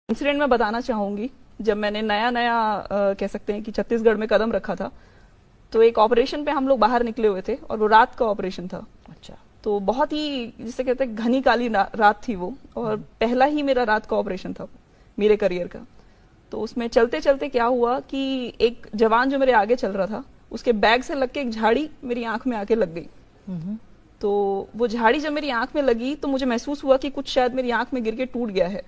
Incident मैं बताना चाहूंगी। जब मैंने नया नया कह सकते हैं कि छत्तीसगढ़ में कदम रखा था, तो एक ऑपरेशन पे हम लोग बाहर निकले हुए थे और वो रात का ऑपरेशन था। अच्छा। तो बहुत ही जिसे कहते हैं घनी काली रात थी वो, और पहला ही मेरा रात का ऑपरेशन था मेरे करियर का। तो उसमें चलते चलते क्या हुआ कि एक जवान जो मेरे आगे चल रहा था, उसके बैग से लग के एक झाड़ी मेरी आंख में आके लग गई। तो वो झाड़ी जब मेरी आंख में लगी तो मुझे महसूस हुआ कि कुछ शायद मेरी आंख में गिर के टूट गया है,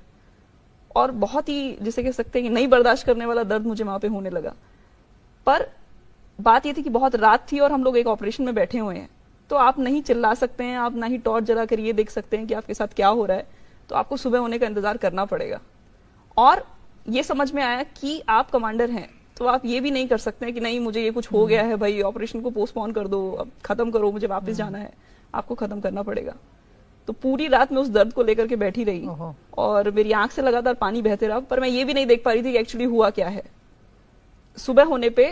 और बहुत ही जिसे कह सकते हैं कि नहीं बर्दाश्त करने वाला दर्द मुझे वहां पे होने लगा। पर बात ये थी कि बहुत रात थी और हम लोग एक ऑपरेशन में बैठे हुए हैं, तो आप नहीं चिल्ला सकते हैं, आप ना ही टॉर्च जला कर ये देख सकते हैं कि आपके साथ क्या हो रहा है। तो आपको सुबह होने का इंतजार करना पड़ेगा। और ये समझ में आया कि आप कमांडर हैं, तो आप ये भी नहीं कर सकते हैं कि नहीं मुझे ये कुछ हो गया है भाई, ऑपरेशन को पोस्टपोन कर दो, अब खत्म करो, मुझे वापस जाना है। आपको खत्म करना पड़ेगा। तो पूरी रात में उस दर्द को लेकर के बैठी रही और मेरी आंख से लगातार पानी बहते रहा, पर मैं ये भी नहीं देख पा रही थी कि एक्चुअली हुआ क्या है। सुबह होने पे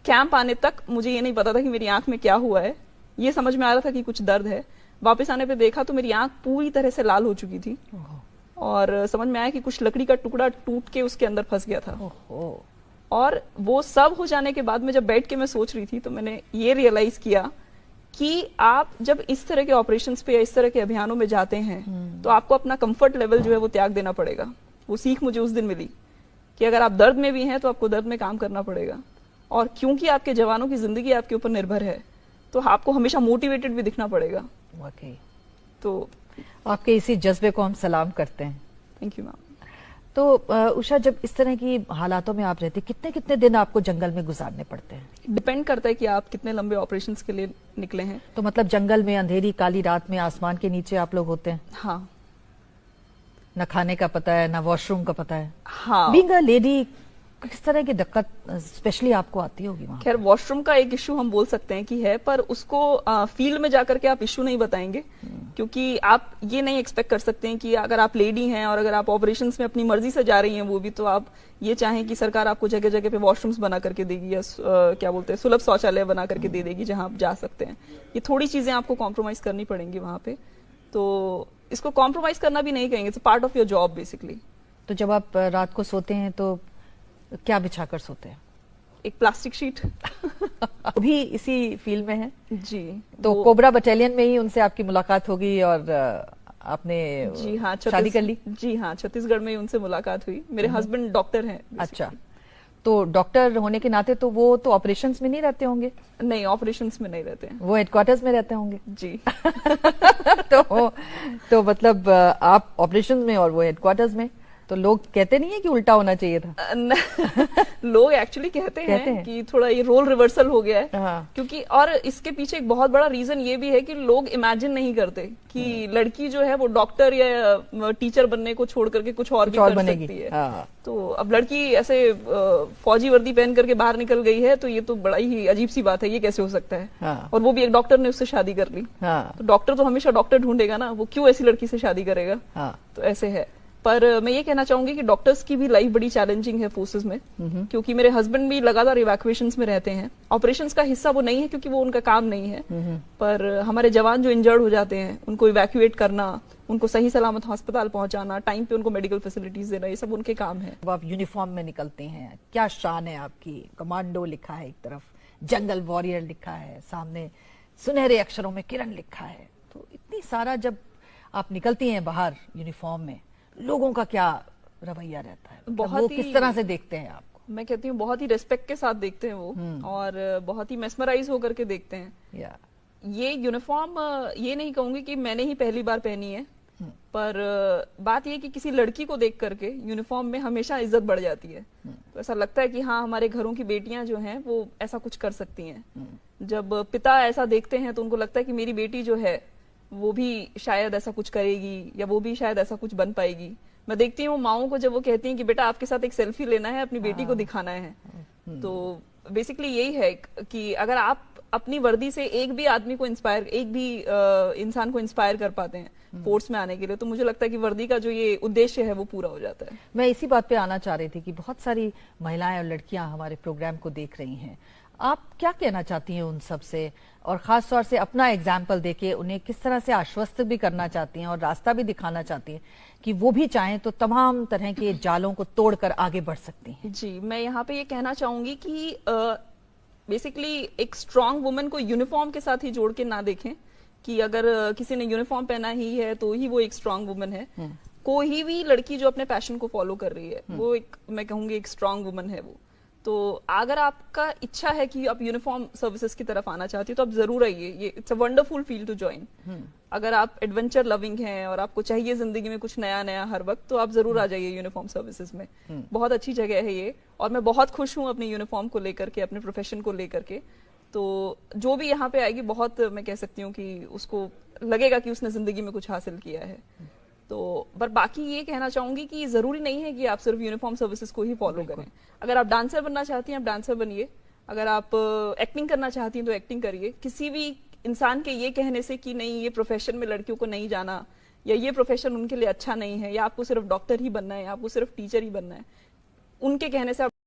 कैंप आने तक मुझे ये नहीं पता था कि मेरी आंख में क्या हुआ है। ये समझ में आ रहा था कि कुछ दर्द है। वापस आने पे देखा तो मेरी आंख पूरी तरह से लाल हो चुकी थी और समझ में आया कि कुछ लकड़ी का टुकड़ा टूट के उसके अंदर फंस गया था। और वो सब हो जाने के बाद में जब बैठ के मैं सोच रही थी, तो मैंने ये रियलाइज किया कि आप जब इस तरह के ऑपरेशंस पे या इस तरह के अभियानों में जाते हैं तो आपको अपना कंफर्ट लेवल जो है वो त्याग देना पड़ेगा। वो सीख मुझे उस दिन मिली कि अगर आप दर्द में भी हैं तो आपको दर्द में काम करना पड़ेगा, और क्योंकि आपके जवानों की जिंदगी आपके ऊपर निर्भर है तो आपको हमेशा मोटिवेटेड भी दिखना पड़ेगा। वाकई। तो आपके इसी जज्बे को हम सलाम करते हैं। Thank you ma'am. तो उषा, जब इस तरह की हालातों में आप रहती, कितने कितने दिन आपको जंगल में गुजारने पड़ते हैं? डिपेंड करता है कि आप कितने लंबे ऑपरेशंस के लिए निकले हैं। तो मतलब जंगल में अंधेरी काली रात में आसमान के नीचे आप लोग होते हैं? हाँ। न खाने का पता है, न वॉशरूम का पता है। हाँ। बीइंग अ लेडी, किस तरह की दिक्कत स्पेशली आपको आती होगी वहां? खैर, वॉशरूम का एक इश्यू हम बोल सकते हैं कि है, पर उसको फील्ड में जाकर के आप इश्यू नहीं बताएंगे, क्योंकि आप ये नहीं एक्सपेक्ट कर सकते हैं कि अगर आप लेडी हैं और अगर आप ऑपरेशंस में अपनी मर्जी से जा रही हैं वो भी, तो आप ये चाहें कि सरकार आपको जगह जगह पे वॉशरूम्स बना करके देगी या क्या बोलते हैं सुलभ शौचालय बना करके दे देगी जहां आप जा सकते हैं। ये थोड़ी चीजें आपको कॉम्प्रोमाइज करनी पड़ेंगी वहां पे। तो इसको कॉम्प्रोमाइज करना भी नहीं कहेंगे, it's part of your job basically. तो जब आप रात को सोते हैं तो क्या बिछाकर सोते हैं? एक प्लास्टिक शीट। अभी इसी फील्ड में है जी। तो कोबरा बटालियन में ही उनसे आपकी मुलाकात होगी और आपने जी हाँ शादी कर ली? जी हाँ, छत्तीसगढ़ में ही उनसे मुलाकात हुई। मेरे हस्बैंड डॉक्टर हैं। अच्छा, तो डॉक्टर होने के नाते तो वो तो ऑपरेशंस में नहीं रहते होंगे? नहीं, ऑपरेशंस में नहीं रहते हैं। वो हेडक्वार्टर्स में रहते होंगे? जी। तो मतलब आप ऑपरेशंस में और वो हेडक्वार्टर्स में, तो लोग कहते नहीं है कि उल्टा होना चाहिए था? लोग एक्चुअली कहते हैं कि थोड़ा ये रोल रिवर्सल हो गया है। हाँ। क्योंकि और इसके पीछे एक बहुत बड़ा रीजन ये भी है कि लोग इमेजिन नहीं करते कि लड़की जो है वो डॉक्टर या टीचर बनने को छोड़ करके कुछ और भी कर सकती है। हाँ। तो अब लड़की ऐसे फौजी वर्दी पहन करके बाहर निकल गई है, तो ये तो बड़ा ही अजीब सी बात है, ये कैसे हो सकता है? हाँ। और वो भी एक डॉक्टर ने उससे शादी कर ली। हाँ। तो डॉक्टर तो हमेशा डॉक्टर ढूंढेगा ना, वो क्यों ऐसी लड़की से शादी करेगा? हाँ। तो ऐसे है। पर मैं ये कहना चाहूंगी कि डॉक्टर्स की भी लाइफ बड़ी चैलेंजिंग है फोर्सेस में, क्योंकि मेरे हस्बैंड भी लगातार इवैक्यूएशंस में रहते हैं। ऑपरेशंस का हिस्सा वो नहीं है क्योंकि वो उनका काम नहीं है, पर हमारे जवान जो इंजर्ड हो जाते हैं उनको इवैक्यूएट करना, उनको सही सलामत अस्पताल पहुंचाना, टाइम पे उनको मेडिकल फैसिलिटीज देना, ये सब उनके काम है। अब आप यूनिफॉर्म में निकलते हैं, क्या शान है आपकी। कमांडो लिखा है एक तरफ, जंगल वॉरियर लिखा है, सामने सुनहरे अक्षरों में किरण लिखा है। तो इतनी सारा जब आप निकलती हैं बाहर यूनिफॉर्म में, लोगों का क्या रवैया रहता है? वो किस तरह से देखते हैं आपको? मैं कहती हूँ बहुत ही रिस्पेक्ट के साथ देखते हैं वो, और बहुत ही मेस्मराइज होकर के देखते हैं। ये यूनिफॉर्म ये नहीं कहूंगी कि मैंने ही पहली बार पहनी है, पर बात ये कि किसी लड़की को देख करके यूनिफॉर्म में हमेशा इज्जत बढ़ जाती है। तो ऐसा लगता है कि हाँ, हमारे घरों की बेटियां जो हैं वो ऐसा कुछ कर सकती हैं। जब पिता ऐसा देखते हैं तो उनको लगता है कि मेरी बेटी जो है वो भी शायद ऐसा कुछ करेगी या वो भी शायद ऐसा कुछ बन पाएगी। मैं देखती हूँ माओं को जब वो कहती हैं कि बेटा आपके साथ एक सेल्फी लेना है, अपनी बेटी को दिखाना है। तो बेसिकली यही है कि अगर आप अपनी वर्दी से एक भी आदमी को इंस्पायर, एक भी इंसान को इंस्पायर कर पाते हैं फोर्स में आने के लिए, तो मुझे लगता है कि वर्दी का जो ये उद्देश्य है वो पूरा हो जाता है। मैं इसी बात पे आना चाह रही थी कि बहुत सारी महिलाएं और लड़कियां हमारे प्रोग्राम को देख रही हैं। आप क्या कहना चाहती हैं उन सब से, और खास तौर से अपना एग्जाम्पल देके उन्हें किस तरह से आश्वस्त भी करना चाहती हैं और रास्ता भी दिखाना चाहती हैं कि वो भी चाहें तो तमाम तरह के जालों को तोड़कर आगे बढ़ सकती हैं? जी, मैं यहाँ पे ये कहना चाहूंगी कि बेसिकली एक स्ट्रांग वुमन को यूनिफॉर्म के साथ ही जोड़ के ना देखें कि अगर किसी ने यूनिफॉर्म पहना ही है तो ही वो एक स्ट्रांग वुमन है। कोई भी लड़की जो अपने पैशन को फॉलो कर रही है वो एक, मैं कहूंगी, एक स्ट्रांग वुमन है वो। तो अगर आपका इच्छा है कि आप यूनिफॉर्म सर्विसेज की तरफ आना चाहती हो तो आप जरूर आइए, ये it's a wonderful field to join. अगर आप एडवेंचर लविंग हैं और आपको चाहिए जिंदगी में कुछ नया नया हर वक्त, तो आप जरूर आ जाइए यूनिफॉर्म सर्विसेज में। बहुत अच्छी जगह है ये, और मैं बहुत खुश हूँ अपने यूनिफॉर्म को लेकर के, अपने प्रोफेशन को लेकर के। तो जो भी यहाँ पे आएगी, बहुत मैं कह सकती हूँ कि उसको लगेगा कि उसने जिंदगी में कुछ हासिल किया है। तो पर बाकी ये कहना चाहूंगी कि जरूरी नहीं है कि आप सिर्फ यूनिफॉर्म सर्विसेज को ही फॉलो करें। अगर आप डांसर बनना चाहती हैं, आप डांसर बनिए। अगर आप एक्टिंग करना चाहती हैं तो एक्टिंग करिए। किसी भी इंसान के ये कहने से कि नहीं, ये प्रोफेशन में लड़कियों को नहीं जाना, या ये प्रोफेशन उनके लिए अच्छा नहीं है, या आपको सिर्फ डॉक्टर ही बनना है, या आपको सिर्फ टीचर ही बनना है, उनके कहने से आप